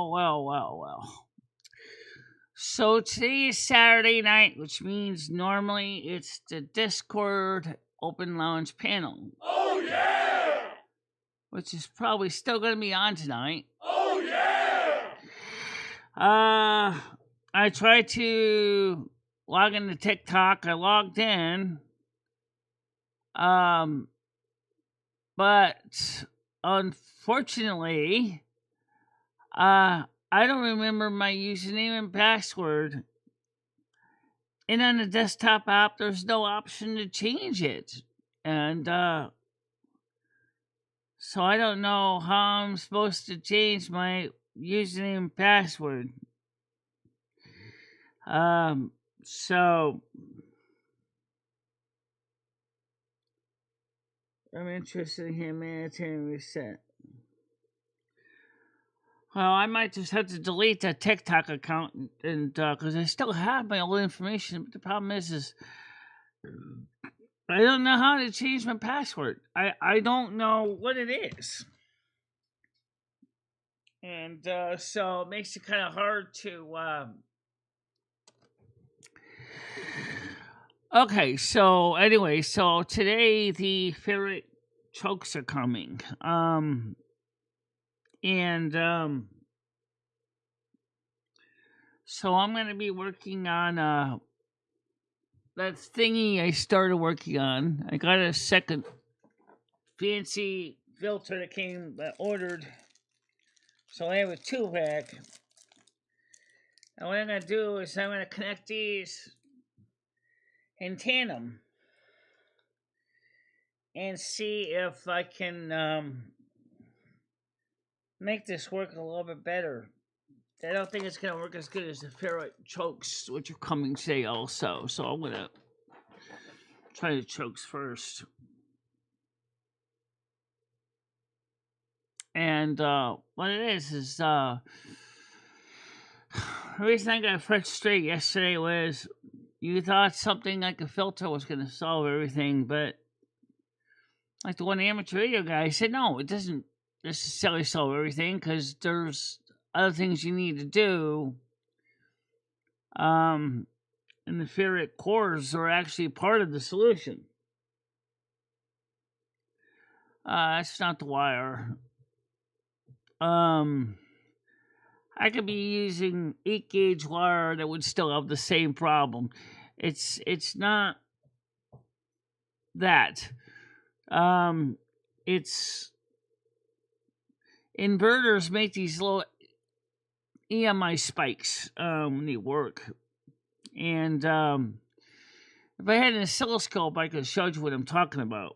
Well. So today is Saturday night, which means normally it's the Discord Open Lounge panel. Oh yeah! Which is probably still going to be on tonight. Oh yeah! I tried to log into TikTok. I logged in. But unfortunately, I don't remember my username and password. And on the desktop app, there's no option to change it. And so I don't know how I'm supposed to change my username and password. So I'm interested in humanitarian reset. Well, I might just have to delete that TikTok account, and because I still have my old information. But the problem is I don't know how to change my password. I don't know what it is, and so it makes it kind of hard to. Okay, so anyway, so today the ferrite chokes are coming. So I'm going to be working on that thingy I started working on. I got a second fancy filter that ordered. So I have a 2-pack. And what I'm going to do is I'm going to connect these in tandem and see if I can make this work a little bit better. I don't think it's going to work as good as the ferrite chokes, which are coming today also. So I'm going to try the chokes first. And what it is the reason I got frustrated yesterday was you thought something like a filter was going to solve everything, but like the one amateur radio guy said, no, it doesn't necessarily solve everything because there's other things you need to do. And the ferrite cores are actually part of the solution. That's not the wire. I could be using 8-gauge wire that would still have the same problem. It's not that. It's inverters make these little EMI spikes when they work. And if I had an oscilloscope, I could show you what I'm talking about.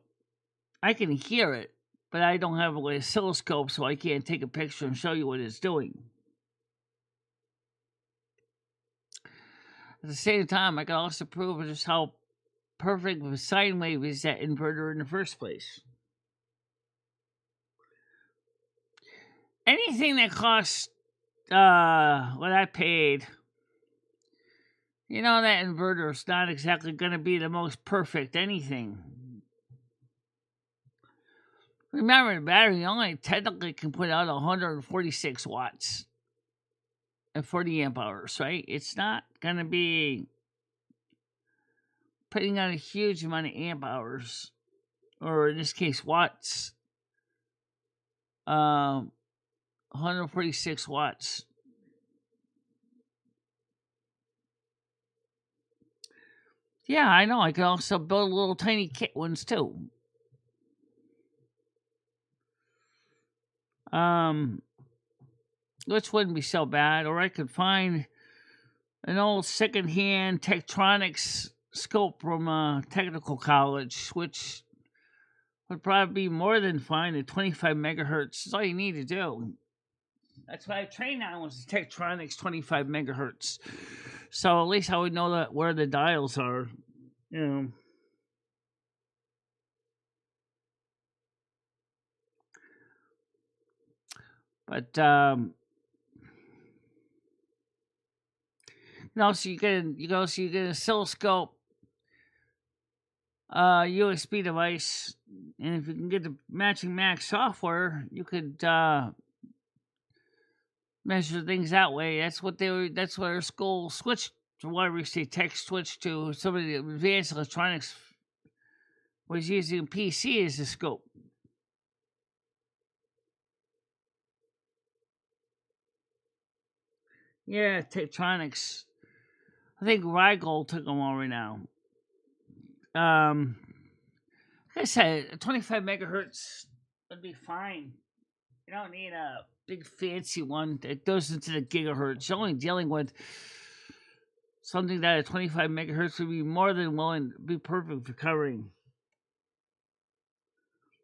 I can hear it, but I don't have an oscilloscope, so I can't take a picture and show you what it's doing. At the same time, I can also prove just how perfect of a sine wave is that inverter in the first place. Anything that costs what I paid, that inverter is not exactly going to be the most perfect anything. Remember, the battery only technically can put out 146 watts and 40 amp hours, right? It's not going to be putting out a huge amount of amp hours, or in this case, watts. 146 watts. Yeah, I know. I can also build little tiny kit ones too. Which wouldn't be so bad. Or I could find an old secondhand Tektronix scope from technical college, which would probably be more than fine at 25 megahertz. That's all you need to do. That's what I trained on, was the Tektronix 25 megahertz. So at least I would know where the dials are, But so you get an oscilloscope, USB device, and if you can get the matching Mac software, you could measure things that way. That's what they were. That's what our school switched to. Whatever state tech switched to. Some of the advanced electronics was using PC as a scope. Yeah, Tektronix. I think Rigol took them over now. Like I said, 25 megahertz would be fine. You don't need a big fancy one that goes into the gigahertz. You're only dealing with something that at 25 megahertz would be more than willing to be perfect for covering.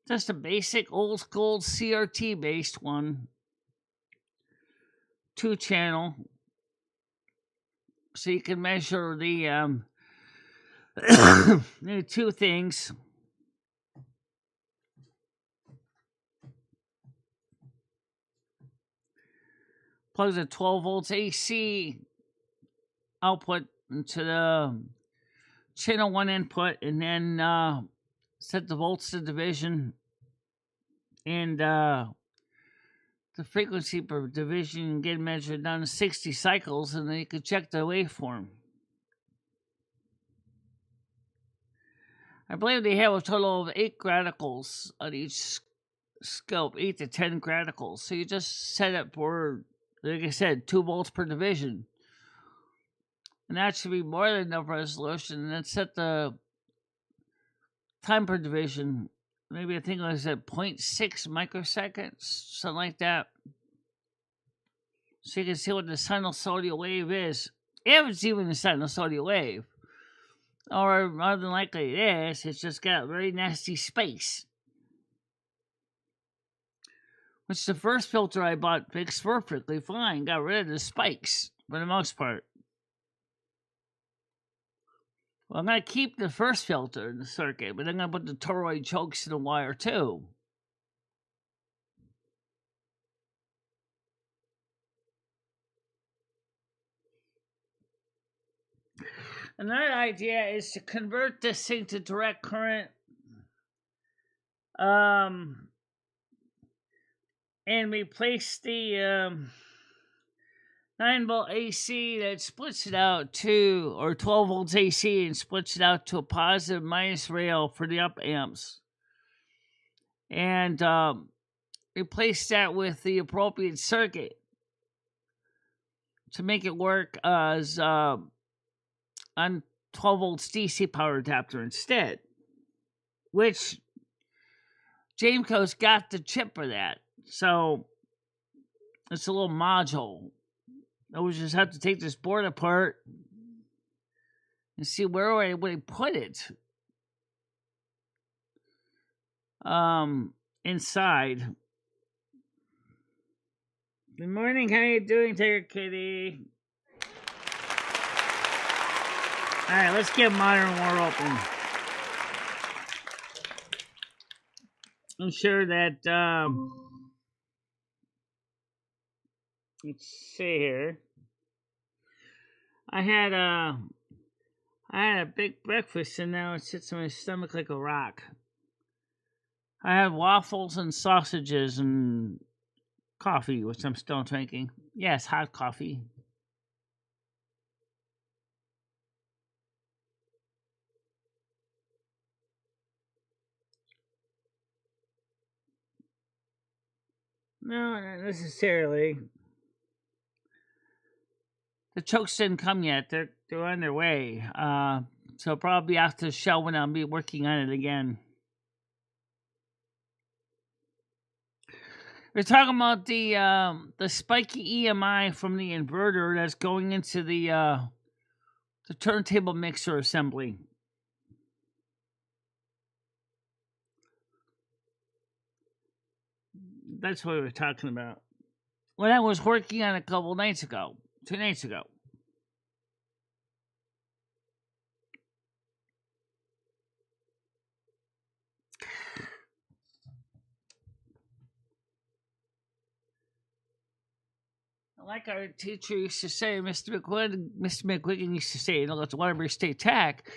Just a basic old school CRT based one. 2-channel. So you can measure the two things. Plugs a 12 volts AC output into the channel 1 input, and then set the volts to division and the frequency per division get measured down to 60 cycles, and then you can check the waveform. I believe they have a total of 8 graticles on each scope, 8 to 10 graticles. So you just set it for, like I said, 2 volts per division. And that should be more than enough resolution. And then set the time per division. Maybe I think it was at 0.6 microseconds, something like that. So you can see what the sinusoidal wave is. If it's even a sinusoidal wave. Or more than likely it is. It's just got very nasty space. Which the first filter I bought fixed perfectly fine. Got rid of the spikes for the most part. Well, I'm going to keep the first filter in the circuit, but I'm going to put the toroid chokes in the wire too. Another idea is to convert this thing to direct current. And replace the 9-volt AC that splits it out to, or 12 volts AC and splits it out to a positive minus rail for the up amps. And replace that with the appropriate circuit to make it work as on 12 volts DC power adapter instead. Which Jameco's got the chip for that. So it's a little module. I would just have to take this board apart and see where I would put it. Inside. Good morning, how you doing, Tiger Kitty? Alright, let's get Modern War open. I'm sure that, let's see here. I had a big breakfast and now it sits in my stomach like a rock. I had waffles and sausages and coffee, which I'm still drinking. Yes, hot coffee. No, not necessarily. The chokes didn't come yet. They're on their way. So probably after the show when I'll be working on it again. We're talking about the spiky EMI from the inverter that's going into the turntable mixer assembly. That's what we were talking about. When I was working on it a couple nights ago. 2 nights ago. Like our teacher used to say, Mr. McQuiggan used to say, that's Waterbury State Tech,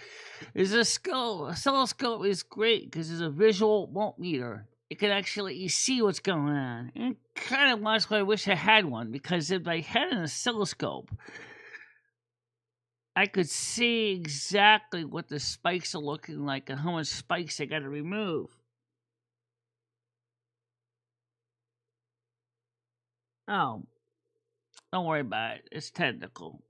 is a oscilloscope is great because it's a visual voltmeter. It can actually see what's going on. And kind of logically I wish I had one, because if I had an oscilloscope, I could see exactly what the spikes are looking like and how much spikes I got to remove. Oh, don't worry about it. It's technical.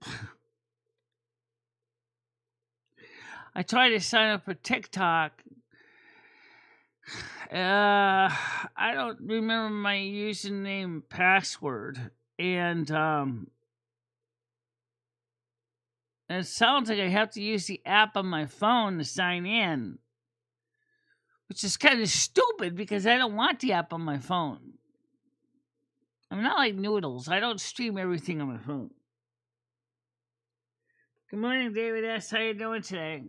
I tried to sign up for TikTok. I don't remember my username password, and it sounds like I have to use the app on my phone to sign in, which is kind of stupid because I don't want the app on my phone. I'm not like Noodles. I don't stream everything on my phone. Good morning, David S. How you doing today?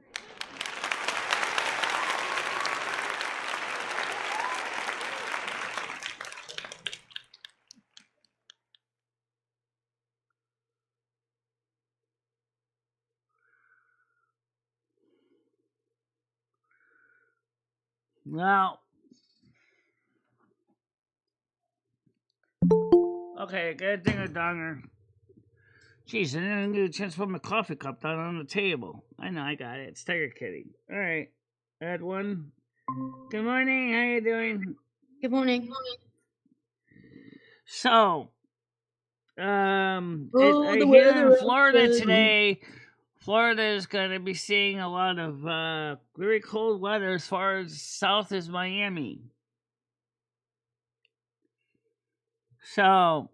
Well, okay, good thing a donger. Jeez, I didn't get a chance to put my coffee cup down on the table. I know, I got it. It's Tiger Kitty. All right, add one. Good morning. How you doing? Good morning. So, the here weather in Florida outside. today, Florida is going to be seeing a lot of very cold weather as far as south as Miami. So,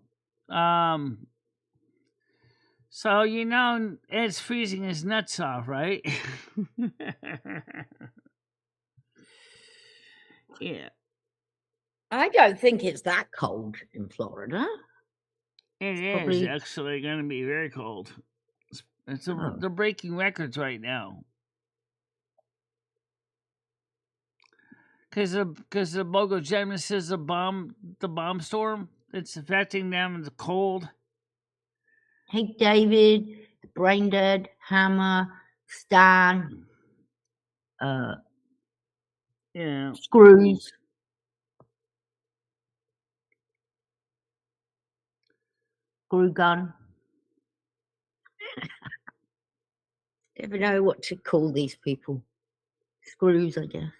you know, Ed's freezing his nuts off, right? Yeah. I don't think it's that cold in Florida. It is Probably. actually going to be very cold. Oh. They're breaking records right now. Because the Bogo Genesis, the bomb storm, it's affecting them in the cold. Hey, David, Brain Dead, Hammer, Stan, Yeah. Screws. Screw gun. Never know what to call these people. Screws, I guess.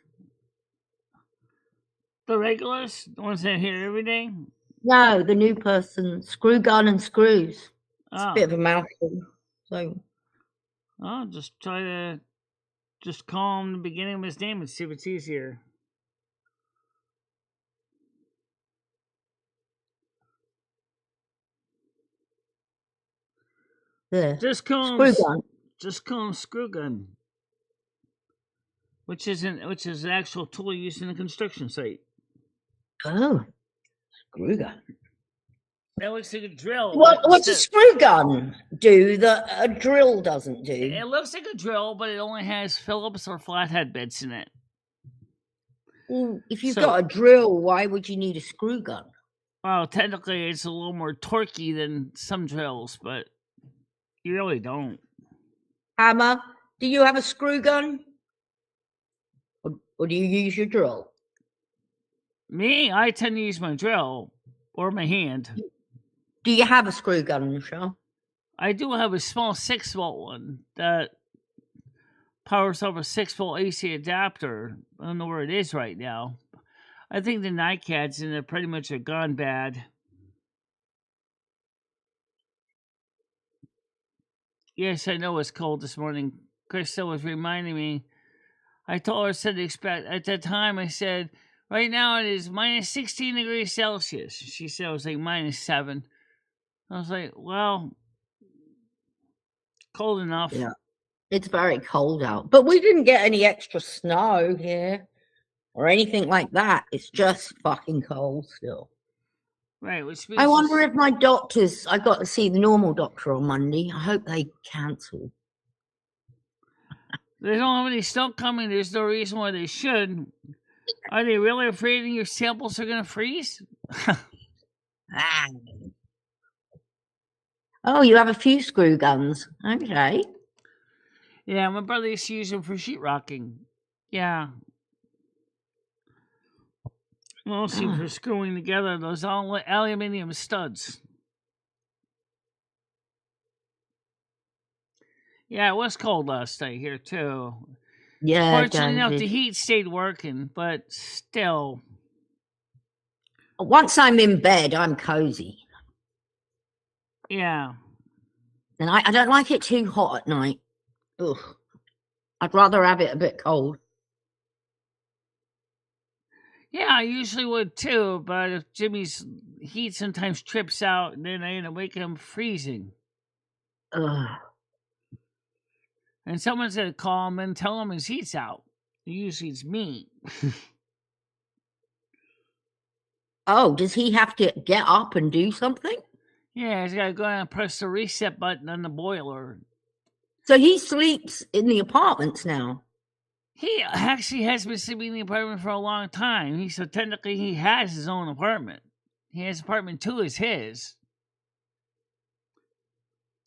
The regulars, the ones that are here every day. No, the new person. Screw gun and Screws. It's a bit of a mouthful. So. I'll just try to call him the beginning of his name and see if it's easier. There. Just call Screw gun. Just call him Screw Gun, which is an actual tool used in a construction site. Oh, screw gun. That looks like a drill. What's a screw gun do that a drill doesn't do? It looks like a drill, but it only has Phillips or flathead bits in it. Well, if you've got a drill, why would you need a screw gun? Well, technically, it's a little more torquey than some drills, but you really don't. Hammer, do you have a screw gun? Or do you use your drill? Me, I tend to use my drill or my hand. Do you have a screw gun, Michelle? I do have a small 6-volt one that powers off a 6-volt AC adapter. I don't know where it is right now. I think the NiCads in it pretty much are gone bad. Yes, I know it's cold this morning. Krista was reminding me. I told her, said to expect, at that time I said, right now it is minus 16 degrees Celsius. She said it was like minus 7. I was like, well, cold enough. Yeah, it's very cold out. But we didn't get any extra snow here or anything like that. It's just fucking cold still. Right, which means I wonder if my doctors, I got to see the normal doctor on Monday. I hope they cancel. They don't have any snow coming. There's no reason why they should. Are they really afraid your samples are going to freeze? Oh, you have a few screw guns. Okay. Yeah, my brother used to use them for sheetrocking. Yeah. Mostly for screwing together those aluminum studs. Yeah, it was cold last night here too. Yeah, Fortunately enough, David. the heat stayed working, but still. Once I'm in bed, I'm cozy. Yeah. And I don't like it too hot at night. Ugh. I'd rather have it a bit cold. Yeah, I usually would too, but if Jimmy's heat sometimes trips out, and then I end up waking him freezing. Ugh. And someone's gonna call him and tell him his heat's out. Usually it's me. Oh, does he have to get up and do something? Yeah, he's gotta go and press the reset button on the boiler. So he sleeps in the apartments now. He actually has been sleeping in the apartment for a long time. So technically he has his own apartment. He has apartment 2 is his.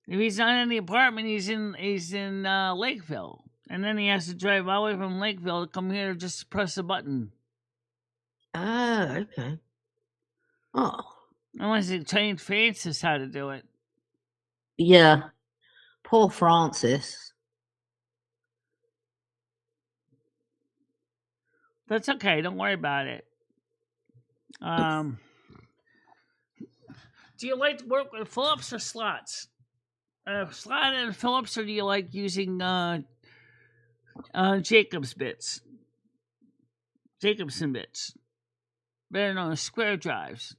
If he's not in the apartment, he's in Lakeville, and then he has to drive all the way from Lakeville to come here just to press the button. Ah, okay. Oh, Unless he trained Francis how to do it. yeah. Poor Francis. That's okay. Don't worry about it. Do you like to work with Phillips or slots? Slot and Phillips, or do you like using Jacobson bits, better known as square drives?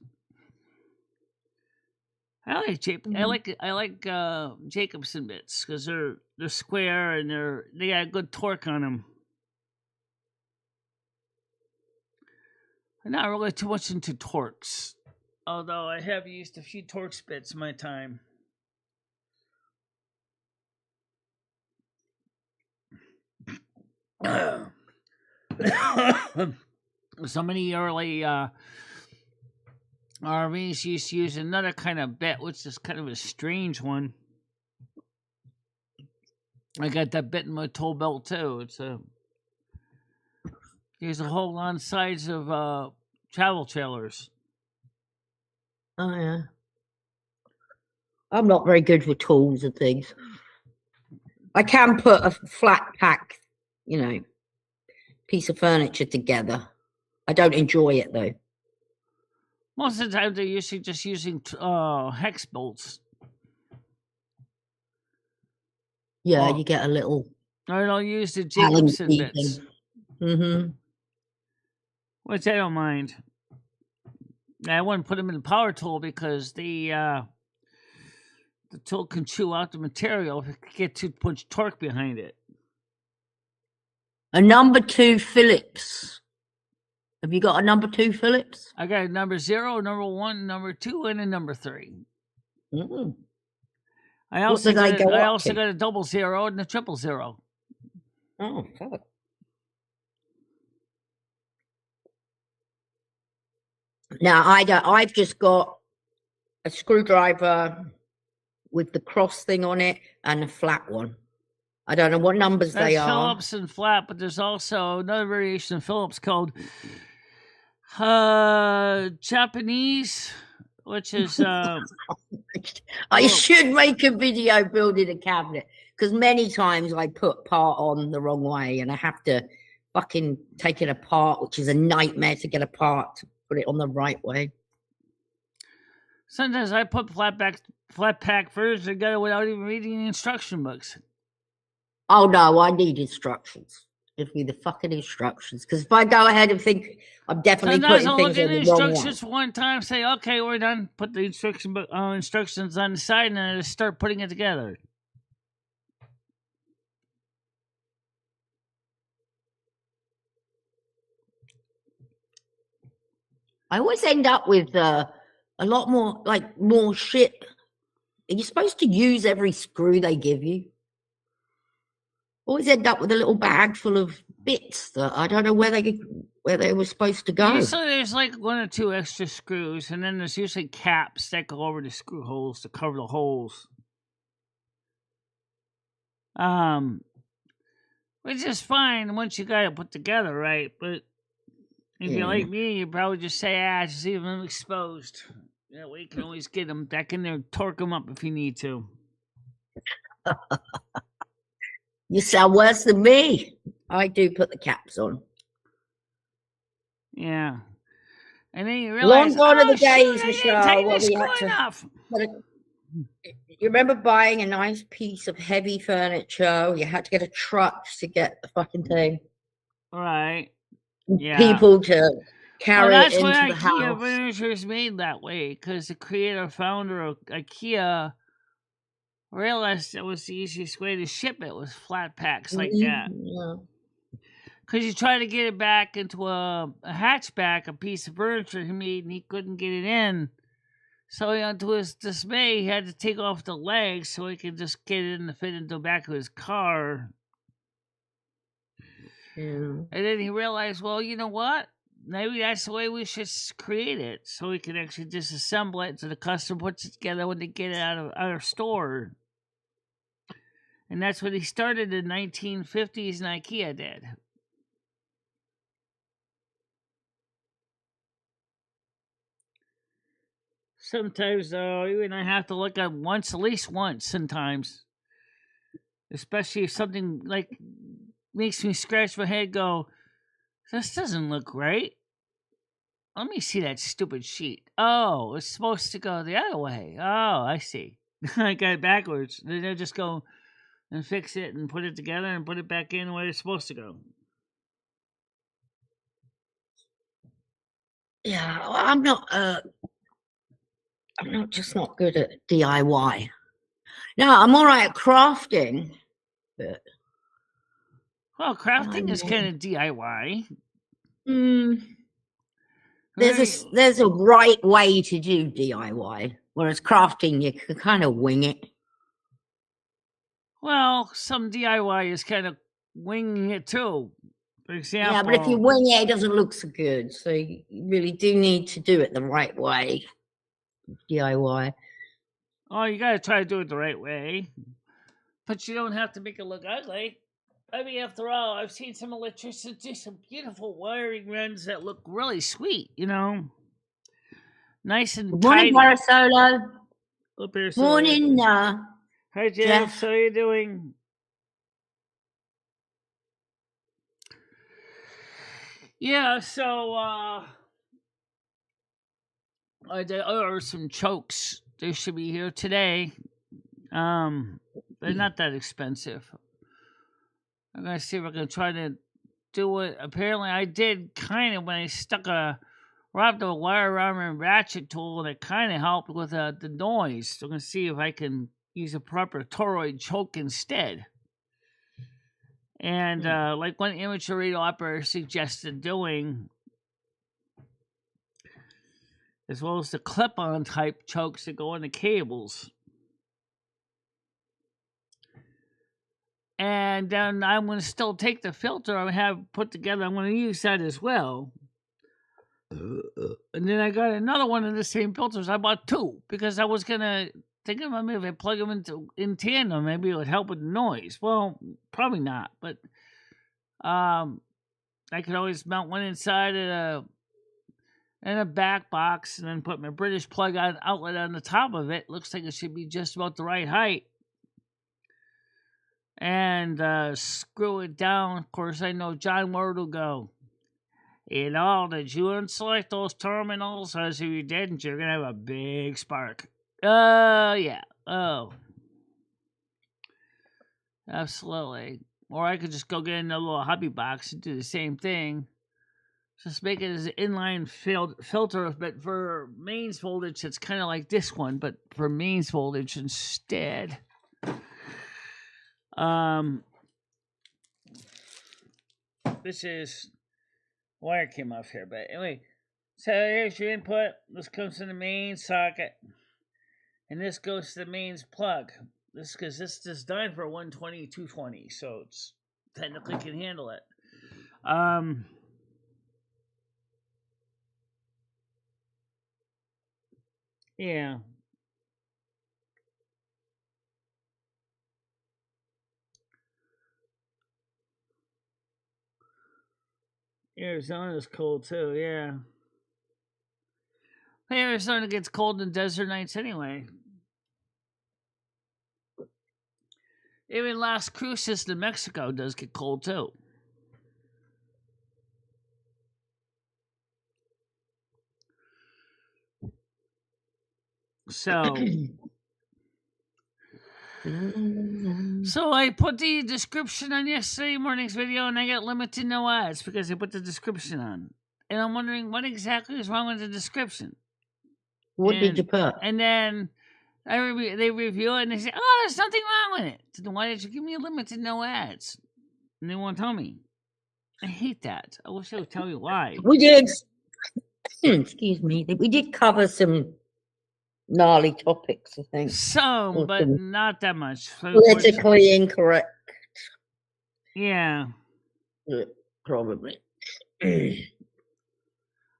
I like Jacobson bits because they're square and they got good torque on them. I'm not really too much into torques, although I have used a few Torx bits in my time. So many early RVs used to use another kind of bit, which is kind of a strange one. I got that bit in my tool belt too. There's a hole on sides of travel trailers. Oh, yeah. I'm not very good with tools and things. I can put a flat pack, piece of furniture together. I don't enjoy it though. Most of the time, they're usually just using hex bolts. Yeah, you get a little. Or they'll use the Jacobson bits. Mm-hmm. Which I don't mind. I wouldn't put them in the power tool because the tool can chew out the material if it get too much torque behind it. A number 2 Phillips. Have you got a number 2 Phillips? I got a number 0, number 1, number 2, and a number 3. Mm-hmm. I also got a 00 and a 000. Oh, fuck. Now I've just got a screwdriver with the cross thing on it and a flat one. I don't know what numbers they are. Phillips and flat, but there's also another variation of Phillips called Japanese, which is I should make a video building a cabinet because many times I put part on the wrong way and I have to fucking take it apart, which is a nightmare to get apart to put it on the right way. Sometimes I put flat pack versions together without even reading the instruction books. Oh no, I need instructions. Give me the fucking instructions, because if I go ahead and think I'm definitely sometimes putting I'll things look on at the wrong instructions one time, say, okay, we're done. Put the instructions on the side, and then I just start putting it together. I always end up with a lot more shit. Are you supposed to use every screw they give you? Always end up with a little bag full of bits that I don't know where they were supposed to go. Usually there's like 1 or 2 extra screws, and then there's usually caps that go over the screw holes to cover the holes. Which is fine once you got it put together, right? But If you're like me, you probably just say, just leave them exposed. That way you can always get them back in there and torque them up if you need to. You sound worse than me. I do put the caps on. Yeah. And then you realize, long gone are the days, shoot, Michelle, where this we had to. enough. You remember buying a nice piece of heavy furniture? You had to get a truck to get the fucking thing. Right. Yeah. People to carry it into the house. IKEA furniture is made that way, because the founder of IKEA realized that was the easiest way to ship it, was flat packs like that. Yeah. Because you try to get it back into a hatchback, a piece of furniture he made, and he couldn't get it in. So, to his dismay, he had to take off the legs so he could just get it in the fit into the back of his car. Yeah. And then he realized, well, you know what? Maybe that's the way we should create it, so we can actually disassemble it so the customer puts it together when they get it out of our store. And that's what he started in the 1950s, and IKEA did. Sometimes, though, even I have to look at at least once sometimes. Especially if something, like, makes me scratch my head, go, this doesn't look right. Let me see that stupid sheet. Oh, it's supposed to go the other way. Oh, I see. I got it backwards. Then they'll just go and fix it and put it together and put it back in where it's supposed to go. Yeah, I'm not just not good at DIY. No, I'm all right at crafting, but well, crafting is kind of DIY. There's a right way to do DIY, whereas crafting you can kind of wing it. Well, some DIY is kind of winging it too. For example, yeah, but if you wing it, it doesn't look so good. So you really do need to do it the right way. DIY. Oh, you gotta try to do it the right way, but you don't have to make it look ugly. I mean, after all, I've seen some electricians do some beautiful wiring runs that look really sweet. Nice and Good morning, tidy. Parasolo. Morning, Hi, Jeff. How are you doing? Yeah, so I did order some chokes. They should be here today. They're not that expensive. I'm gonna see if I can try to do it. Apparently, I did kind of when I wrapped a wire around my ratchet tool, and it kind of helped with the noise. So I'm gonna see if I can use a proper toroid choke instead. And like one amateur radio operator suggested doing, as well as the clip-on type chokes that go on the cables. And then I'm going to still take the filter I have put together. I'm going to use that as well. And then I got another one of the same filters. I bought two because I was going to think about maybe if I plug them in tandem, maybe it would help with the noise. Well, probably not. But I could always mount one inside in a back box and then put my British plug-on outlet on the top of it. Looks like it should be just about the right height. And screw it down. Of course, I know John Ward will go, did you unselect those terminals? As if you didn't, you're going to have a big spark. Yeah. Oh. Absolutely. Or I could just go get another little hobby box and do the same thing. Just make it as an inline filter, but for mains voltage, it's kind of like this one, but for mains voltage instead. This is wire came off here, but anyway. So here's your input. This comes to the main socket, and this goes to the mains plug. This is designed for 120, 220, so it's technically can handle it. Yeah. Arizona's cold too, yeah. Arizona gets cold in desert nights anyway. Even Las Cruces, New Mexico, does get cold too. So I put the description on yesterday morning's video, and I got limited no ads because I put the description on. And I'm wondering what exactly is wrong with the description. What did you put? And then they review it and they say, "Oh, there's nothing wrong with it." So then why did you give me a limited no ads? And they won't tell me. I hate that. I wish they would tell me why. We did. Excuse me. We did cover some gnarly topics, I think. Some, but not that much. Politically incorrect. Yeah. Probably.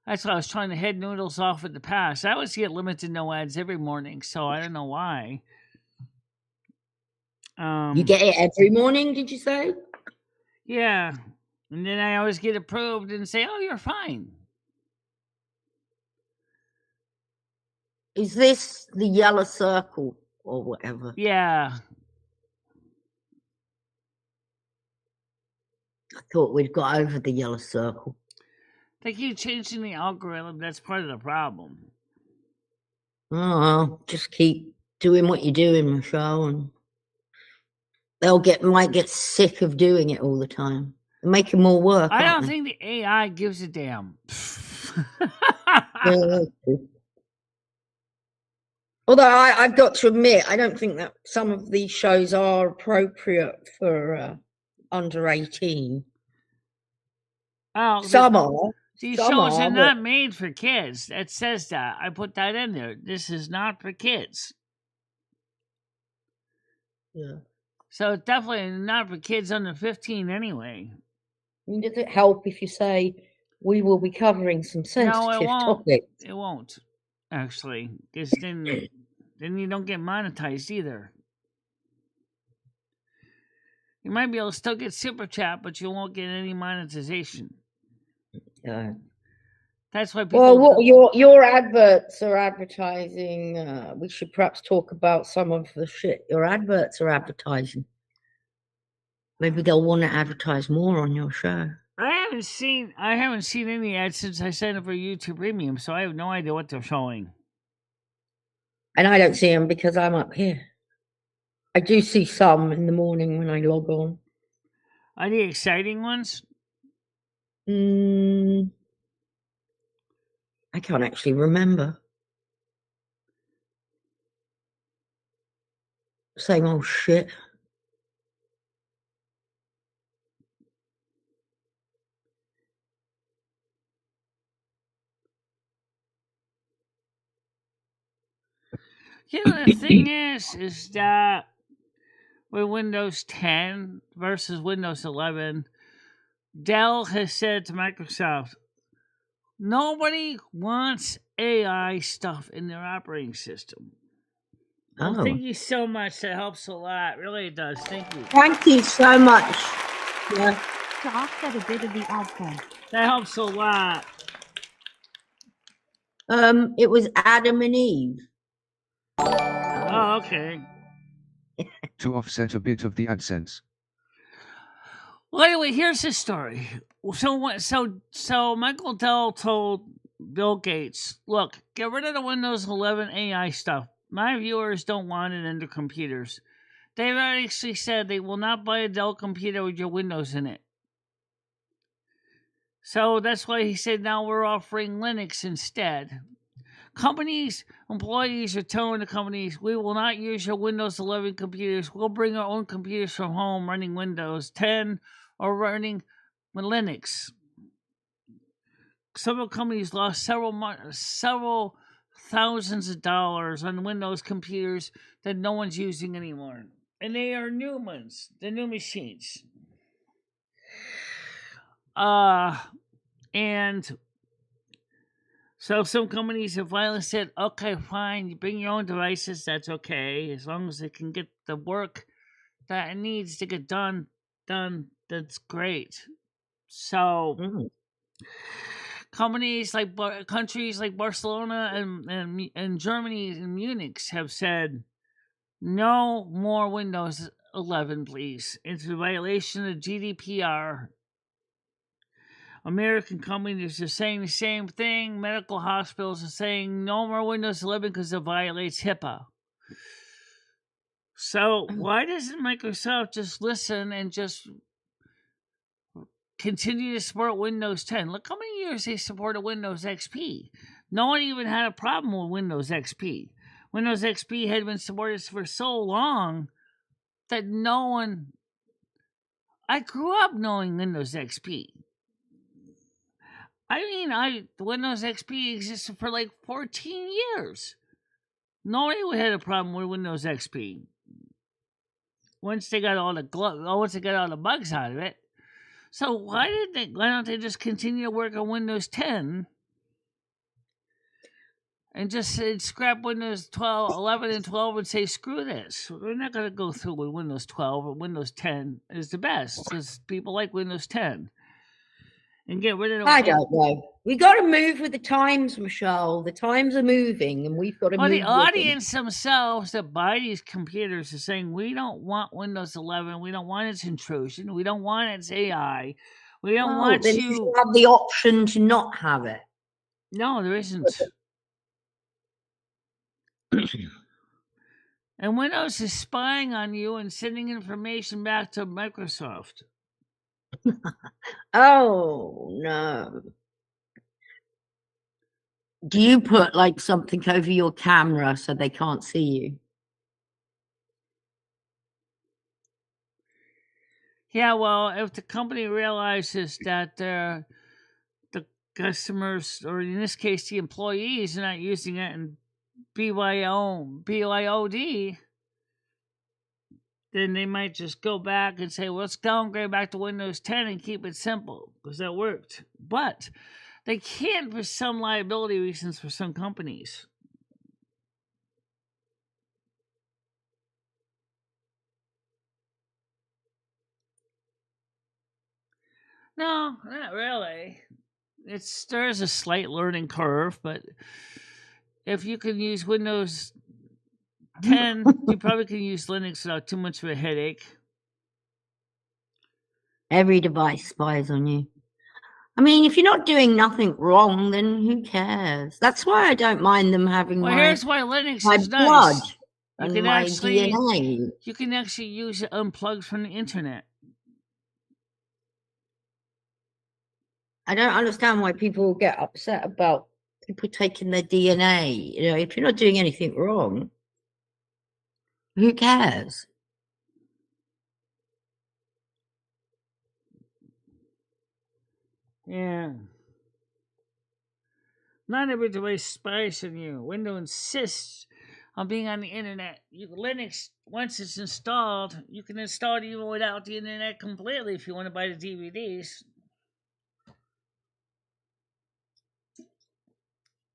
That's why I was trying to head noodles off in the past. I always get limited no ads every morning, so I don't know why. You get it every morning, did you say? Yeah. And then I always get approved and say, "Oh, you're fine." Is this the yellow circle or whatever? Yeah. I thought we'd got over the yellow circle. They keep changing the algorithm. That's part of the problem. Oh, just keep doing what you're doing, Michelle, and might get sick of doing it all the time. Make it more work. I don't think the AI gives a damn. Although I've got to admit, I don't think that some of these shows are appropriate for under 18. Oh, some are. These shows are not made for kids. It says that. I put that in there. This is not for kids. Yeah. So it's definitely not for kids under 15 anyway. I mean, does it help if you say we will be covering some sensitive topics? It won't, actually. Because then you don't get monetized either. You might be able to still get Super Chat, but you won't get any monetization. Yeah. That's why people... Well, your adverts are advertising. We should perhaps talk about some of the shit your adverts are advertising. Maybe they'll want to advertise more on your show. I haven't seen any ads since I signed up for YouTube Premium, so I have no idea what they're showing. And I don't see them because I'm up here. I do see some in the morning when I log on. Are they exciting ones? I can't actually remember. Same old shit. You know, the thing is that with Windows 10 versus Windows 11, Dell has said to Microsoft, nobody wants AI stuff in their operating system. Well, thank you so much. That helps a lot. Really, it does. Thank you. Thank you so much. Yeah. To offset a bit of the outcome. That helps a lot. It was Adam and Eve. Oh, okay. To offset a bit of the AdSense. Well, anyway, here's his story. So Michael Dell told Bill Gates, "Look, get rid of the Windows 11 AI stuff. My viewers don't want it in their computers. They've actually said they will not buy a Dell computer with your Windows in it. So that's why he said now we're offering Linux instead. Companies, employees are telling the companies, we will not use your Windows 11 computers. We'll bring our own computers from home running Windows 10 or running with Linux." Several companies lost several thousands of dollars on Windows computers that no one's using anymore. And they are new ones, the new machines. And so some companies have finally said, okay, fine, you bring your own devices, that's okay. As long as it can get the work that it needs to get done, that's great. So countries like Barcelona and Germany and Munich have said no more Windows 11, please. It's a violation of GDPR. American companies are saying the same thing. Medical hospitals are saying no more Windows 11 because it violates HIPAA. So why doesn't Microsoft just listen and just continue to support Windows 10? Look how many years they supported Windows XP. No one even had a problem with Windows XP. Windows XP had been supported for so long that no one... I grew up knowing Windows XP. I mean, Windows XP existed for like 14 years. Nobody had a problem with Windows XP. Once they got all the bugs out of it. So why don't they just continue to work on Windows 10 and just scrap Windows 12, 11 and 12 and say, screw this. We're not going to go through with Windows 12 or Windows 10 is the best because people like Windows 10. And get rid of I don't know. We got to move with the times, Michelle. The times are moving, and we've got to move. The audience themselves that buy these computers are saying, we don't want Windows 11. We don't want its intrusion. We don't want its AI. We don't want then you have the option to not have it. No, there isn't. And Windows is spying on you and sending information back to Microsoft. Oh, no. Do you put like something over your camera so they can't see you? Yeah, well, if the company realizes that the customers, or in this case the employees, are not using it in BYOD, then they might just go back and say, well, let's downgrade back to Windows 10 and keep it simple, because that worked. But they can't for some liability reasons for some companies. No, not really. There's a slight learning curve, but if you can use Windows 10, you probably can use Linux without too much of a headache. Every device spies on you. I mean, if you're not doing nothing wrong, then who cares? That's why I don't mind them having here's why Linux is blood nice. and my DNA. You can actually use it unplugged from the internet. I don't understand why people get upset about people taking their DNA. You know, if you're not doing anything wrong, who cares? Yeah. Not every device spies on you. Windows insists on being on the internet. Linux, once it's installed, you can install it even without the internet completely if you want to buy the DVDs.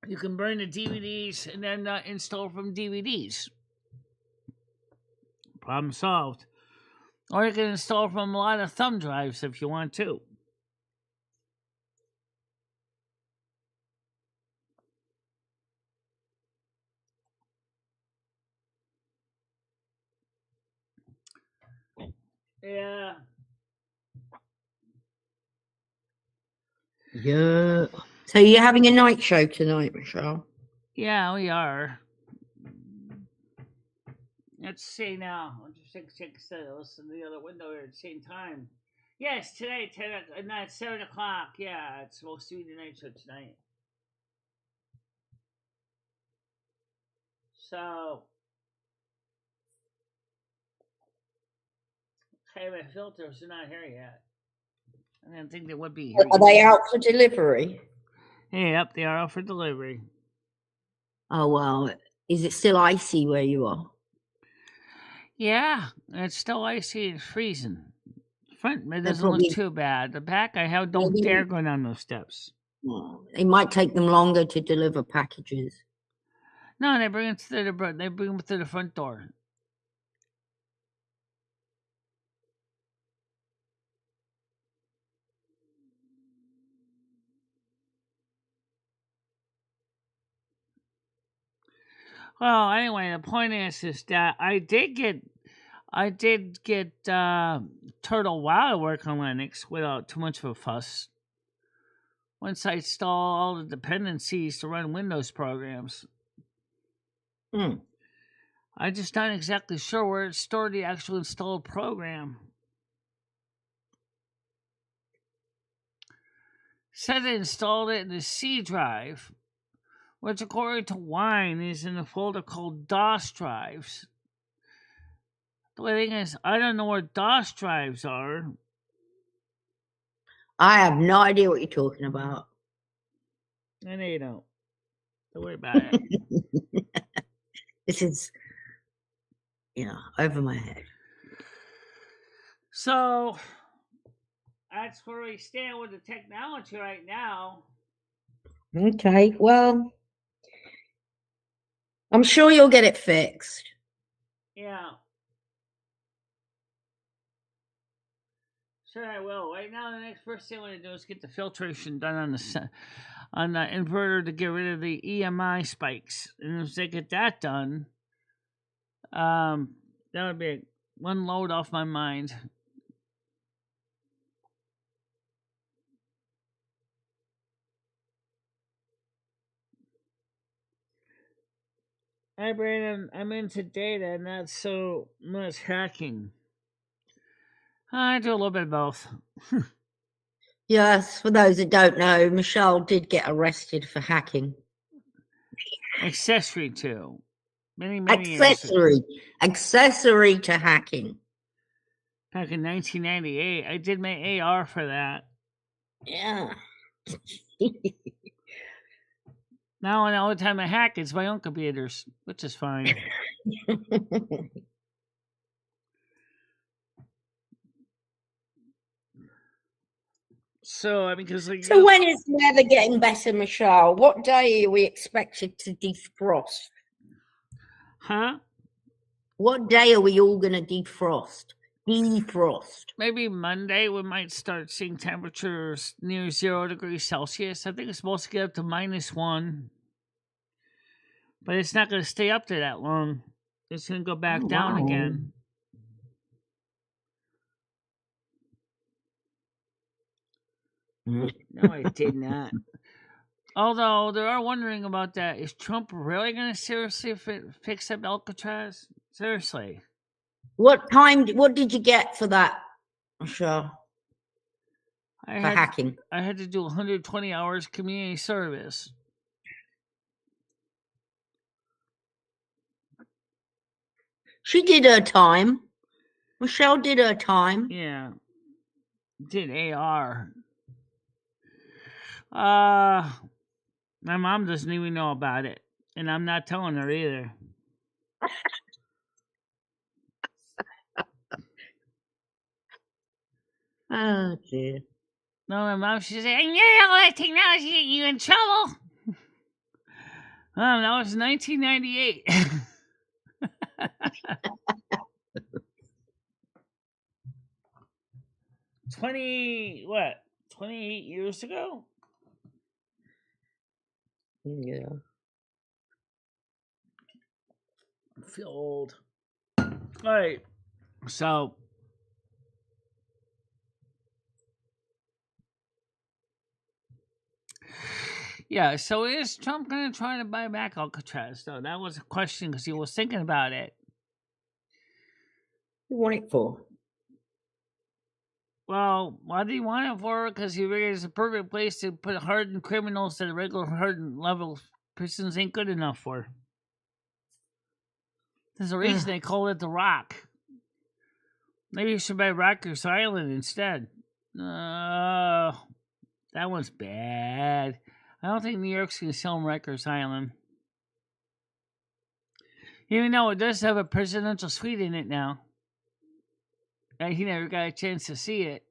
You can burn the DVDs and then install from DVDs. Problem solved. Or you can install from a lot of thumb drives if you want to. Yeah. Yeah. So you're having a night show tonight, Michelle? Yeah, we are. Let's see now. I'll just listen to the other window here at the same time. Yes, today, 7 o'clock. Yeah, it's supposed to be the night show tonight. So, okay, my filters are not here yet. I didn't think they would be here. Are they out for delivery? Yep, they are out for delivery. Oh, well. Is it still icy where you are? Yeah, it's still icy and freezing. Front, it doesn't look too bad. The back, don't dare go down those steps. It might take them longer to deliver packages. No, they bring them to the front door. Well, anyway, the point is that I did get Turtle Wow to work on Linux without too much of a fuss. Once I install all the dependencies to run Windows programs. Hmm. I'm just not exactly sure where it stored the actual installed program. Said it installed it in the C drive, which according to Wine is in a folder called DOS drives. The thing is, I don't know where DOS drives are. I have no idea what you're talking about. I know you don't. Don't worry about it. This is, over my head. So, that's where we stand with the technology right now. Okay, well, I'm sure you'll get it fixed. Yeah. Sure, I will. Right now, the next first thing I want to do is get the filtration done on the inverter to get rid of the EMI spikes. And if they get that done, that would be one load off my mind. Hi, Brandon. I'm into data, not so much hacking. I do a little bit of both. Yes, for those that don't know, Michelle did get arrested for hacking. Accessory to. Many years ago. Accessory to hacking. Back in 1998, I did my AR for that. Yeah. Now, and all the time I hack, it's my own computers, which is fine. So, I mean, because like. So when is the weather getting better, Michelle? What day are we expected to defrost? Huh? What day are we all going to defrost? Defrost. Maybe Monday we might start seeing temperatures near 0 degrees Celsius. I think it's supposed to get up to -1. But it's not going to stay up there that long. It's going to go back down again. No, I did not. Although they are wondering about that. Is Trump really going to seriously fix up Alcatraz? Seriously. What did you get for that, Michelle? For hacking? I had to do 120 hours community service. She did her time. Michelle did her time. Yeah. Did AR. My mom doesn't even know about it. And I'm not telling her either. Oh, dear. No, my mom, she said, I knew all that technology get you in trouble. That was 1998. 28 years ago? Yeah. I feel old. All right. So. Yeah, so is Trump going to try to buy back Alcatraz? So that was a question because he was thinking about it. What do you want it for? Well, why do you want it for? Because he figures it's a perfect place to put hardened criminals that a regular hardened level prisons ain't good enough for. There's a reason they call it the Rock. Maybe you should buy Rikers Island instead. That one's bad. I don't think New York's going to sell him Rikers Island. Even though it does have a presidential suite in it now. He never got a chance to see it.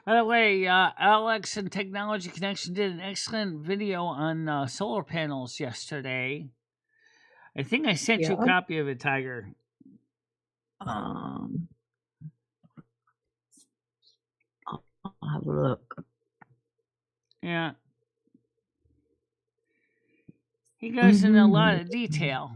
By the way, Alex and Technology Connection did an excellent video on solar panels yesterday. I think I sent you a copy of it, Tiger. have a look. Yeah. He goes into a lot of detail.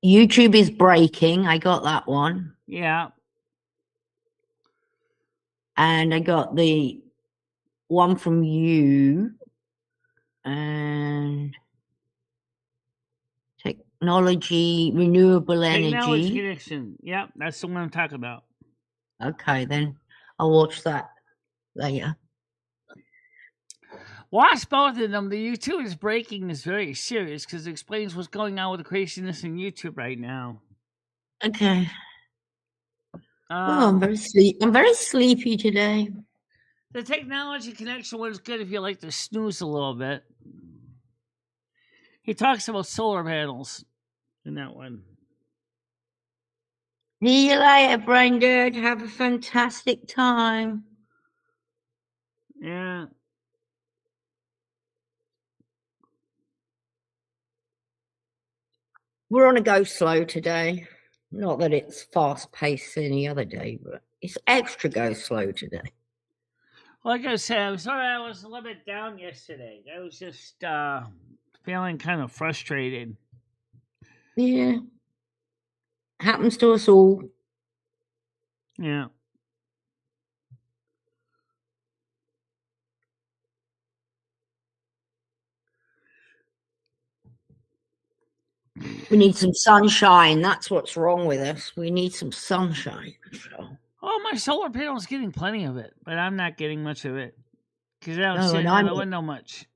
YouTube is breaking. I got that one. Yeah. And I got the one from you. And technology, renewable energy. Technology connection. Yep, that's the one I'm talking about. Okay, then I'll watch that later. Watch both of them. The YouTube is breaking is very serious because it explains what's going on with the craziness in YouTube right now. Okay. I'm very sleepy today. The technology connection one's good if you like to snooze a little bit. He talks about solar panels in that one. See you later, brain dude. Have a fantastic time. Yeah. We're on a go slow today. Not that it's fast paced any other day, but it's extra go slow today. Like I said, I'm sorry I was a little bit down yesterday. I was just feeling kind of frustrated. Yeah. Happens to us all. Yeah. We need some sunshine. That's what's wrong with us. We need some sunshine. So. Oh, my solar panel's getting plenty of it, but I'm not getting much of it because I don't No, sit and in the window much.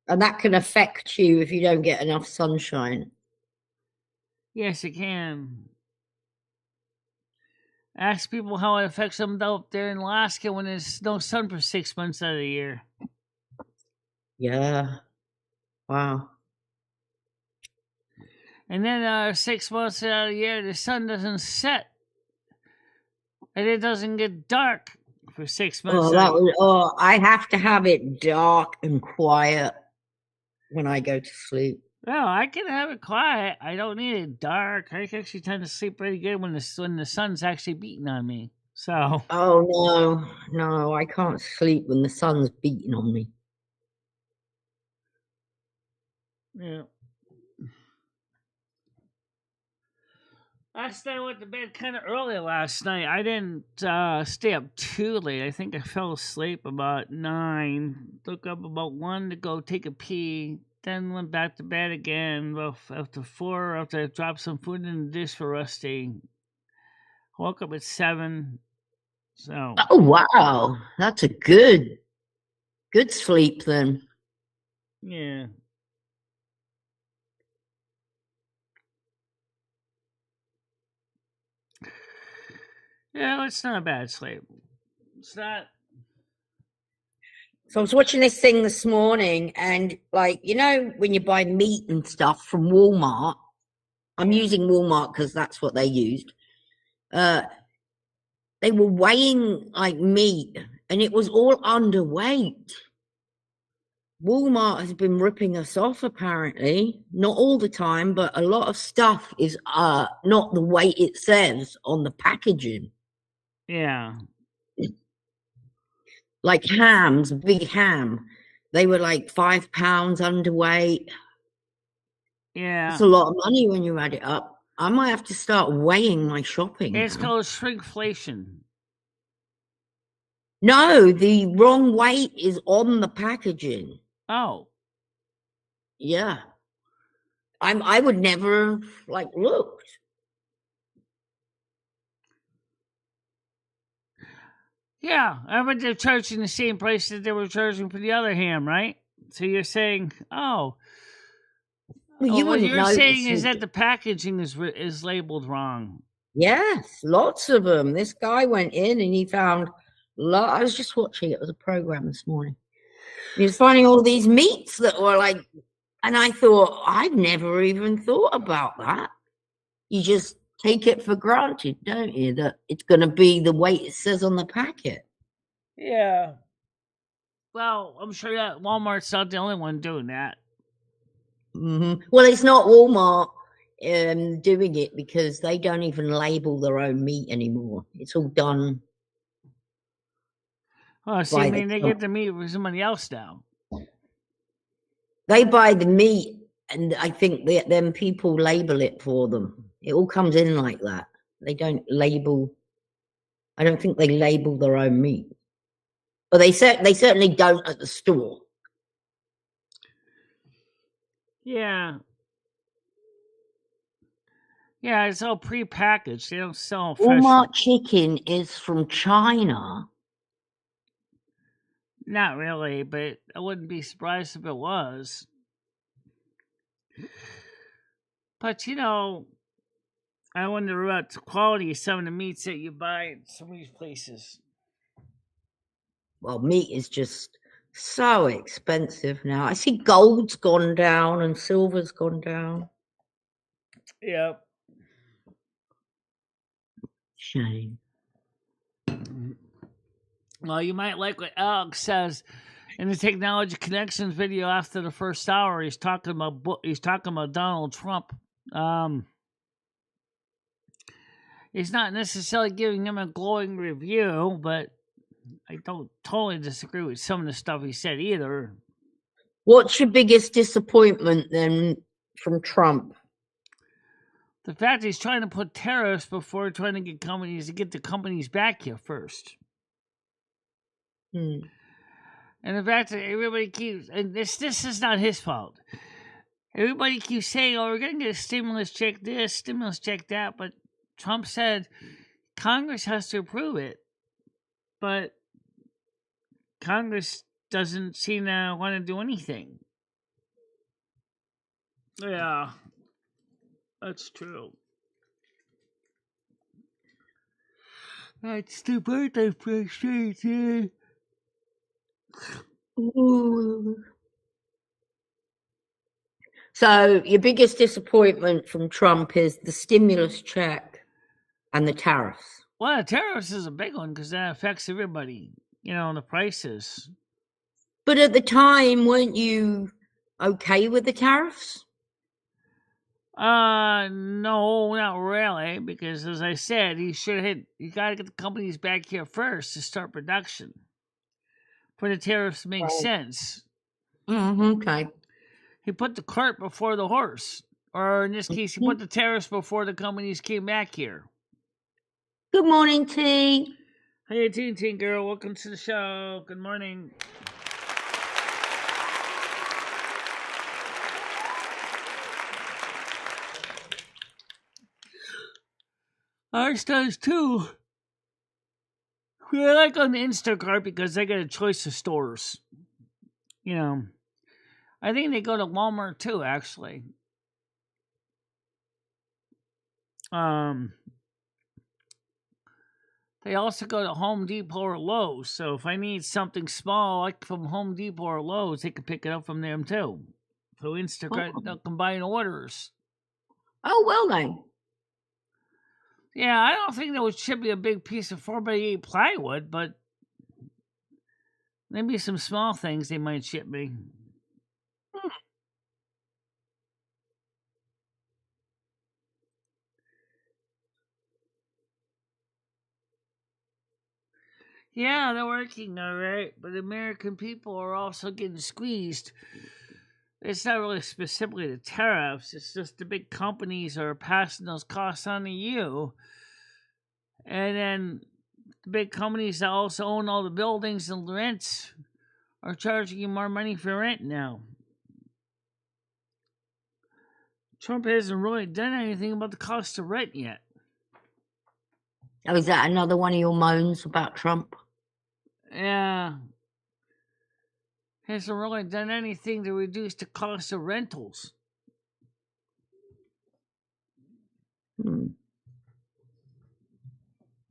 And that can affect you if you don't get enough sunshine. Yes, it can. Ask people how it affects them up there in Alaska when there's no sun for 6 months out of the year. Yeah. Wow. And then 6 months out of the year, the sun doesn't set. And it doesn't get dark for 6 months. I have to have it dark and quiet when I go to sleep. Well, I can have it quiet. I don't need it dark. I can actually tend to sleep pretty good when the sun's actually beating on me. So. Oh no, I can't sleep when the sun's beating on me. Yeah. Last night I went to bed kind of early last night. I didn't stay up too late. I think I fell asleep about 9. Woke up about 1 to go take a pee. Then went back to bed again after 4, after I dropped some food in the dish for Rusty. Woke up at 7. So. Oh, wow. That's a good sleep then. Yeah. Yeah, it's not a bad sleep. It's not. So I was watching this thing this morning, and when you buy meat and stuff from Walmart, I'm using Walmart because that's what they used. They were weighing meat, and it was all underweight. Walmart has been ripping us off, apparently. Not all the time, but a lot of stuff is not the weight it says on the packaging. Yeah. Like hams, big ham. They were 5 pounds underweight. Yeah. It's a lot of money when you add it up. I might have to start weighing my shopping. It's called shrinkflation. No, the wrong weight is on the packaging. Oh. Yeah. I would never have looked. Yeah, I bet they're charging the same price that they were charging for the other ham, right? So you're saying, what you're saying is that the packaging is labeled wrong. Yes, lots of them. This guy went in and he found. I was just watching it was a program this morning. He was finding all these meats that were and I thought I've never even thought about that. You just take it for granted, don't you, that it's going to be the weight it says on the packet. Yeah. Well, I'm sure that Walmart's not the only one doing that. Well, it's not Walmart doing it because they don't even label their own meat anymore. It's all done. Oh, see, I mean, they get the meat from somebody else now. They buy the meat, and I think them people label it for them. It all comes in like that. They don't label. I don't think they label their own meat. But they certainly don't at the store. Yeah. Yeah, it's all prepackaged. They don't sell fresh. Walmart chicken is from China. Not really, but I wouldn't be surprised if it was. But, you know, I wonder about the quality of some of the meats that you buy at some of these places. Well, meat is just so expensive now. I see gold's gone down and silver's gone down. Yep. Shame. Well, you might like what Alex says in the Technology Connections video after the first hour. He's talking about Donald Trump. He's not necessarily giving him a glowing review, but I don't totally disagree with some of the stuff he said either. What's your biggest disappointment then from Trump? The fact he's trying to put tariffs before trying to get the companies back here first. And the fact that everybody keeps, and this is not his fault. Everybody keeps saying, oh, we're going to get a stimulus check this, stimulus check that, but Trump said Congress has to approve it. But Congress doesn't seem to want to do anything. Yeah, that's true. That's the birthday frustration. So your biggest disappointment from Trump is the stimulus check and the tariffs. Well, the tariffs is a big one because that affects everybody, you know, the prices. But at the time, weren't you okay with the tariffs? No, not really, because as I said, you got to get the companies back here first to start production. For the tariffs to make sense. Okay. He put the cart before the horse. Or in this case, he put the tariffs before the companies came back here. Good morning, T. Hey, Teen Girl. Welcome to the show. Good morning. Ours does too. We like on Instacart because they got a choice of stores. You know, I think they go to Walmart too, actually. They also go to Home Depot or Lowe's. So if I need something small, like from Home Depot or Lowe's, they can pick it up from them too. So Instacart, they'll combine orders. Oh, well then. Yeah, I don't think that should be a big piece of 4x8 plywood, but maybe some small things they might ship me. Yeah, they're working all right, but American people are also getting squeezed. It's not really specifically the tariffs, it's just the big companies are passing those costs on to you. And then the big companies that also own all the buildings and rents are charging you more money for rent now. Trump hasn't really done anything about the cost of rent yet. Oh, is that another one of your moans about Trump? Yeah. Hasn't really done anything to reduce the cost of rentals.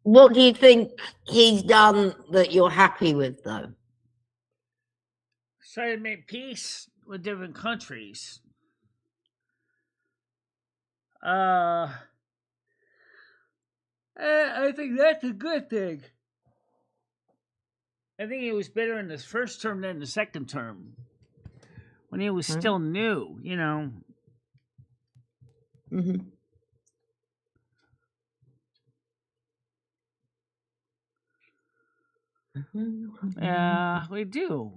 What do you think he's done that you're happy with, though? Try to make peace with different countries. I think that's a good thing. I think it was better in the first term than the second term. when it was still new, you know. Mm-hmm. We do.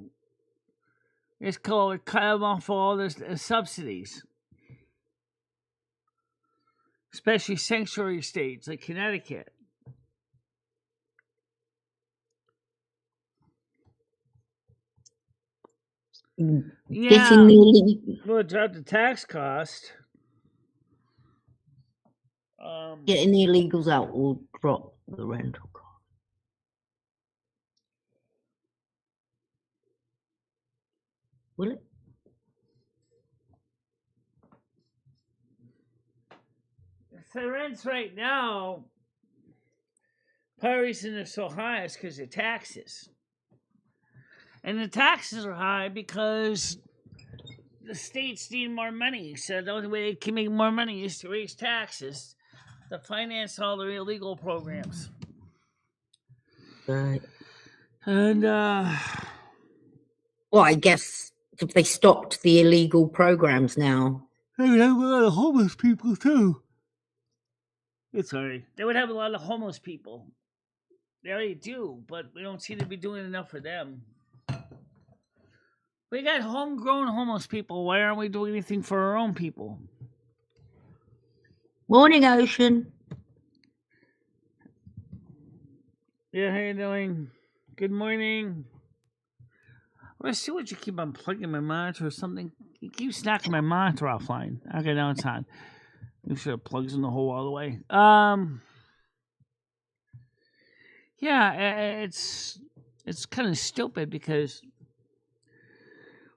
It's called cut them off all the subsidies, especially sanctuary states like Connecticut. Getting the Well, drop the tax cost. getting the illegals out will drop the rental cost. Will it? The rents right now, part of the reason they're so high is because of taxes. And the taxes are high because the states need more money. So the only way they can make more money is to raise taxes to finance all their illegal programs. Right. And well, I guess if they stopped the illegal programs now, they would have a lot of homeless people too. It's sorry. They would have a lot of homeless people. They already do, but we don't seem to be doing enough for them. We got homegrown homeless people. Why aren't we doing anything for our own people? Morning, Ocean. Yeah, how you doing? Good morning. Let's see what you keep unplugging my monitor or something. You keep snacking my monitor offline. Okay, now it's on. Make sure it plugs in the hole all the way. Yeah, it's kind of stupid because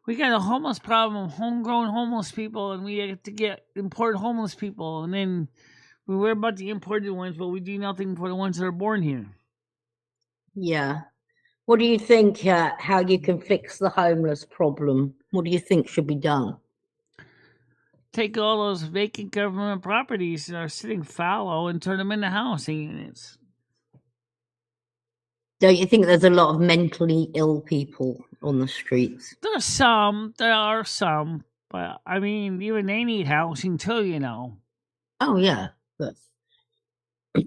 we got a homeless problem, homegrown homeless people, and we have to get import homeless people, and then we worry about the imported ones, but we do nothing for the ones that are born here. Yeah. What do you think, how you can fix the homeless problem? What do you think should be done? Take all those vacant government properties that are sitting fallow and turn them into housing units. Don't you think there's a lot of mentally ill people on the streets? There are some, but I mean, even they need housing too, you know. Oh, yeah. But do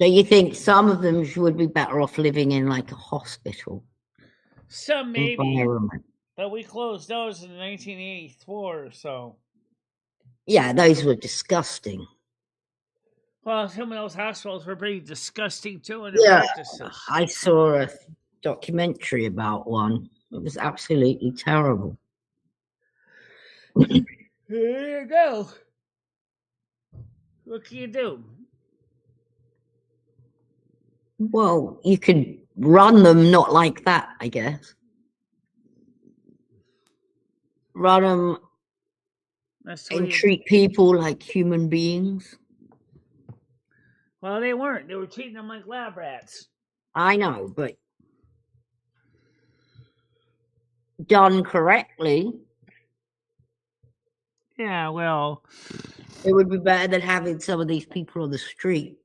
you think some of them would be better off living in like a hospital? Some maybe, environment? But we closed those in 1984, so. Yeah, those were disgusting. Well, some of those hospitals were pretty disgusting too in Yeah, practices. I saw a documentary about one. It was absolutely terrible. There you go. What can you do? Well, you could run them not like that, I guess. Run them and treat people like human beings. Well, they weren't. They were treating them like lab rats. I know, but done correctly. Yeah, well, it would be better than having some of these people on the street.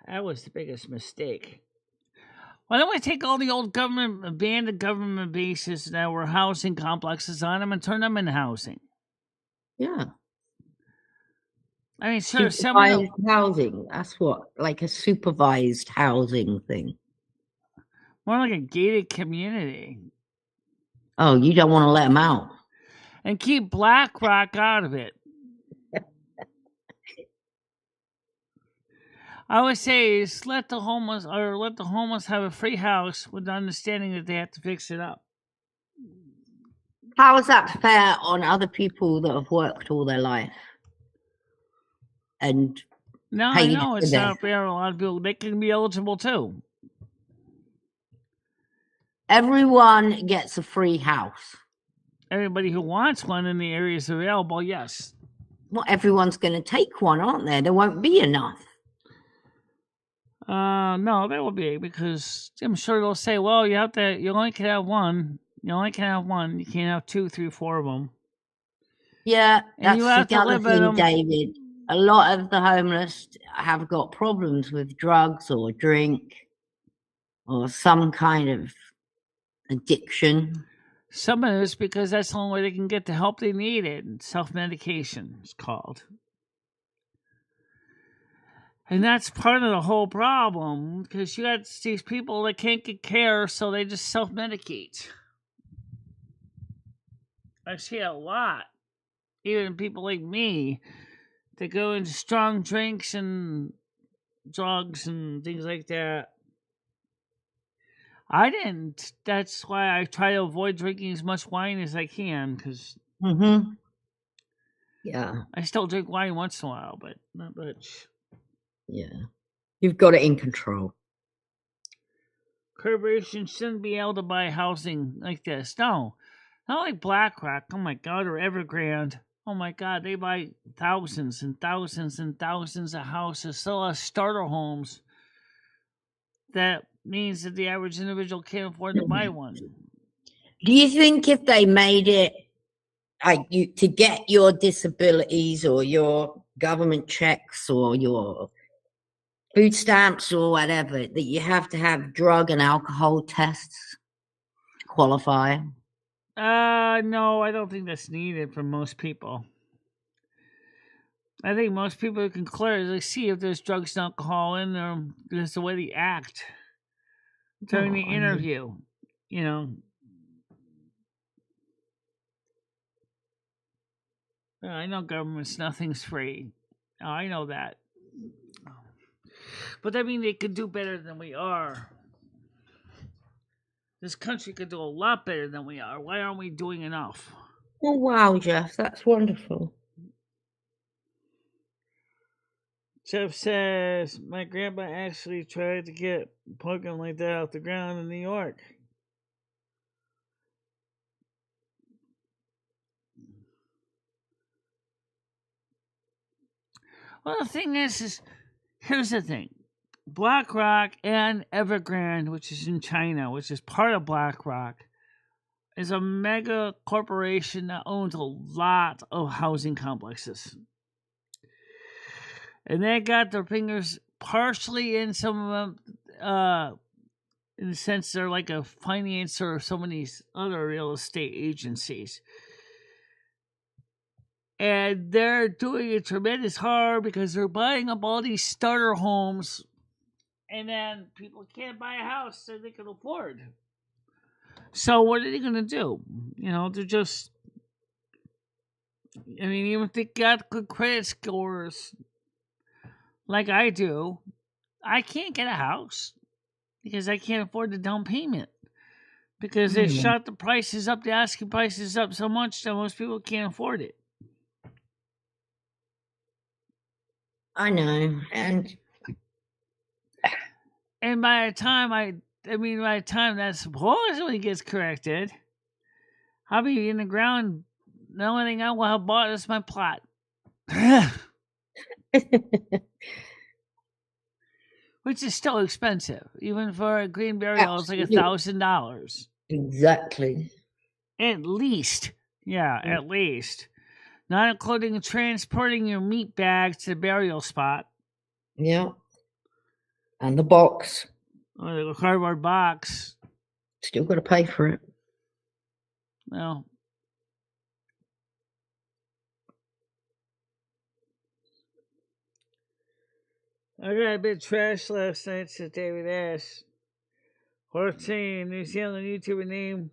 That was the biggest mistake. Why don't we take all the old abandoned government bases that were housing complexes on them and turn them into housing? Yeah. I mean, sure, supervised housing. That's what, like a supervised housing thing. More like a gated community. Oh, you don't want to let them out. And keep BlackRock out of it. I always say is let the homeless have a free house with the understanding that they have to fix it up. How is that fair on other people that have worked all their life? And no, I know it's not fair. A lot of people, they can be eligible too. Everyone gets a free house. Everybody who wants one in the areas available, yes. Well, everyone's going to take one, aren't there? There won't be enough. No, there will be, because I'm sure they'll say, well, you only can have one. You only can have one. You can't have 2, 3, 4 of them. Yeah, that's the other thing, David. A lot of the homeless have got problems with drugs or drink. or some kind of addiction. Some of it's because that's the only way they can get the help they need. It self-medication is called. And that's part of the whole problem, because you got these people that can't get care, so they just self-medicate. I see a lot, even people like me, that go into strong drinks and drugs and things like that. I didn't. That's why I try to avoid drinking as much wine as I can, because Yeah. I still drink wine once in a while, but not much. Yeah. You've got it in control. Corporations shouldn't be able to buy housing like this. No. Not like BlackRock, oh my God, or Evergrande. Oh my God, they buy thousands and thousands and thousands of houses, still have starter homes. That means that the average individual can't afford to buy one. Do you think if they made it like you to get your disabilities or your government checks or your food stamps or whatever, that you have to have drug and alcohol tests to qualify? No, I don't think that's needed for most people. I think most people can clearly see if there's drugs and alcohol in there. That's the way they act during the interview. You know. I know nothing's free. I know that. But that means they could do better than we are. This country could do a lot better than we are. Why aren't we doing enough? Oh, wow, Jeff, that's wonderful. Jeff says, my grandpa actually tried to get a program like that off the ground in New York. Well, the thing is here's the thing. BlackRock and Evergrande, which is in China, which is part of BlackRock, is a mega corporation that owns a lot of housing complexes. And they got their fingers partially in some of them, in the sense they're like a financer of some of these other real estate agencies. And they're doing it tremendous hard because they're buying up all these starter homes, and then people can't buy a house that they can afford. So what are they going to do? You know, they're just, I mean, even if they got good credit scores like I do, I can't get a house because I can't afford the down payment. Because they shot the prices up, the asking prices up so much that most people can't afford it. I know, and by the time by the time that supposedly gets corrected, I'll be in the ground. The only thing I will have bought is my plot. Which is still expensive. Even for a green burial, it's like $1,000. Exactly. At least. Yeah, at least. Not including transporting your meat bag to the burial spot. Yeah. And the box. Or the cardboard box. Still got to pay for it. Well. I got a bit of trash last night, said David Ash. 14, New Zealand YouTuber named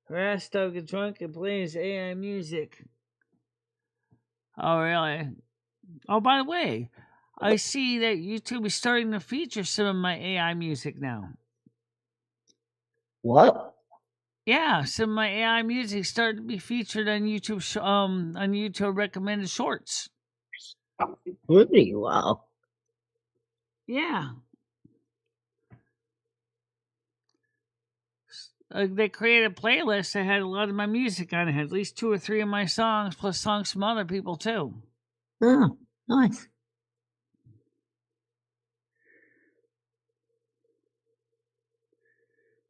Rastog gets drunk and plays AI music. Oh, really? Oh, by the way, I see that YouTube is starting to feature some of my AI music now. What? Yeah, some of my AI music started to be featured on YouTube recommended shorts. Really? Wow. Yeah. They created a playlist that had a lot of my music on it. Had at least 2 or 3 of my songs, plus songs from other people too. Oh, nice.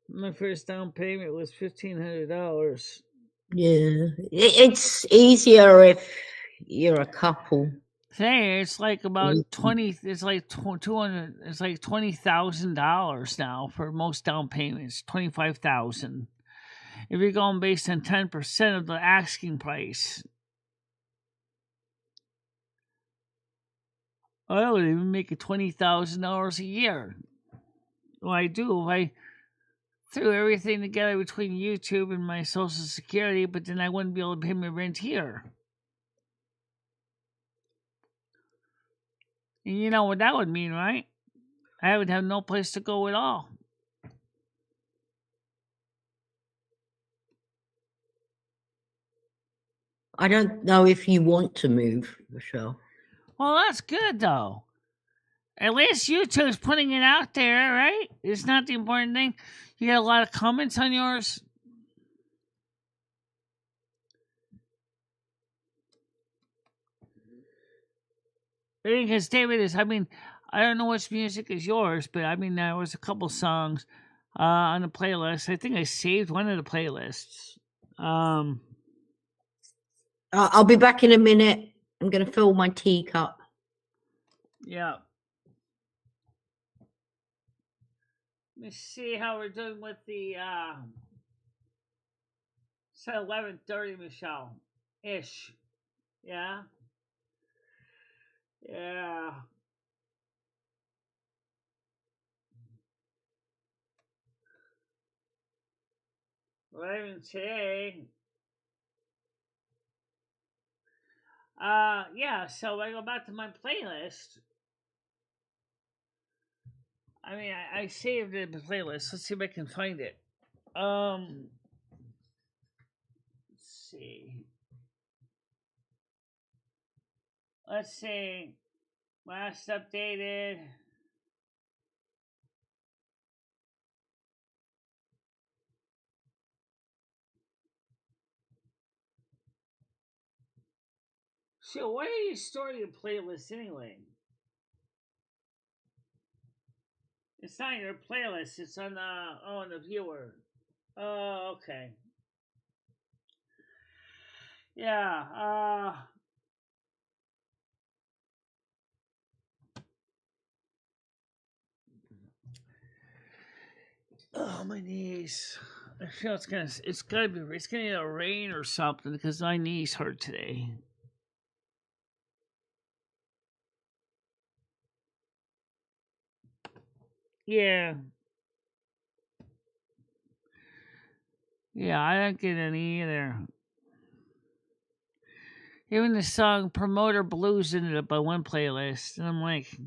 My first down payment was $1,500. Yeah, it's easier if you're a couple. Say it's like about Mm. 20. It's like 200. It's like $20,000 now for most down payments. 25,000. If you're going based on 10% of the asking price, I would even make it $20,000 a year. Well, I do if I threw everything together between YouTube and my Social Security, but then I wouldn't be able to pay my rent here. And you know what that would mean, right? I would have no place to go at all. I don't know if you want to move, Michelle. Well, that's good though. At least YouTube's putting it out there, right? It's not the important thing. You got a lot of comments on yours. Because David is, I mean, I don't know which music is yours, but I mean, there was a couple songs on the playlist. I think I saved one of the playlists. I'll be back in a minute. I'm going to fill my teacup. Yeah. Let me see how we're doing with the, it's at 11:30, Michelle. Ish. Yeah? Yeah. Well, even today. Yeah, so I go back to my playlist. I mean, I saved it in the playlist. Let's see if I can find it. Let's see. Let's see. Last updated. So, why are you storing your playlist anyway? It's not your playlist. It's on the viewer. Oh, okay. Yeah. Oh, my knees. I feel it's gonna either rain or something because my knees hurt today. Yeah. Yeah, I don't get any either. Even the song Promoter Blues ended up on one playlist, and I'm like,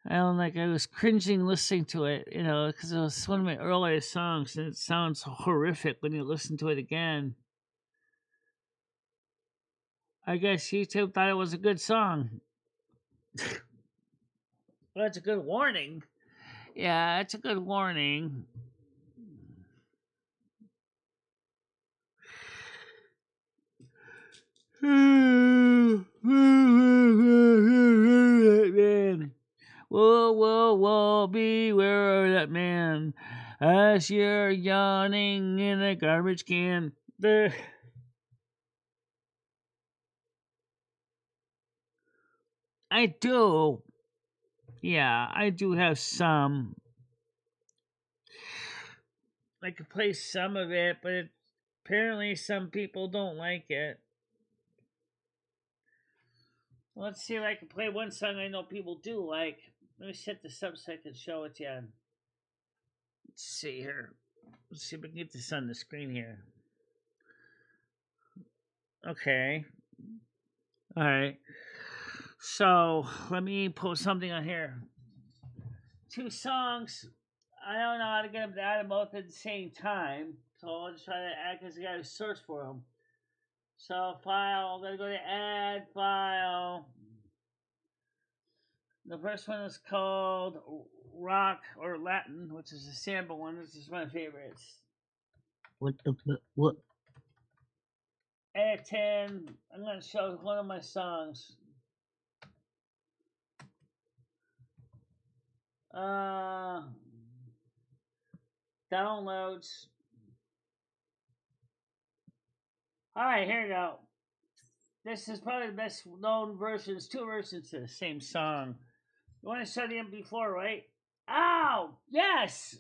I was cringing listening to it, because it was one of my earliest songs, and it sounds horrific when you listen to it again. I guess YouTube thought it was a good song. Well, that's a good warning. Yeah, it's a good warning. Man. Whoa, whoa, whoa, beware of that man. As you're yawning in a garbage can. I do. Yeah, I do have some. I could play some of it, but apparently some people don't like it. Let's see if I can play one song I know people do like. Let me set this up so I can show it to you. Let's see here. Let's see if we can get this on the screen here. Okay. All right. So let me put something on here. Two songs. I don't know how to get them to add them both at the same time. So I'll just try to add because I got to search for them. So file. I'm going to go to add file. The first one is called Rock or Latin, which is a sample one. This is my favorites. What? Edit 10. I'm going to show one of my songs. Downloads. All right, here we go. This is probably the best known versions, two versions to the same song. You want to show the MP4, right? Oh, yes!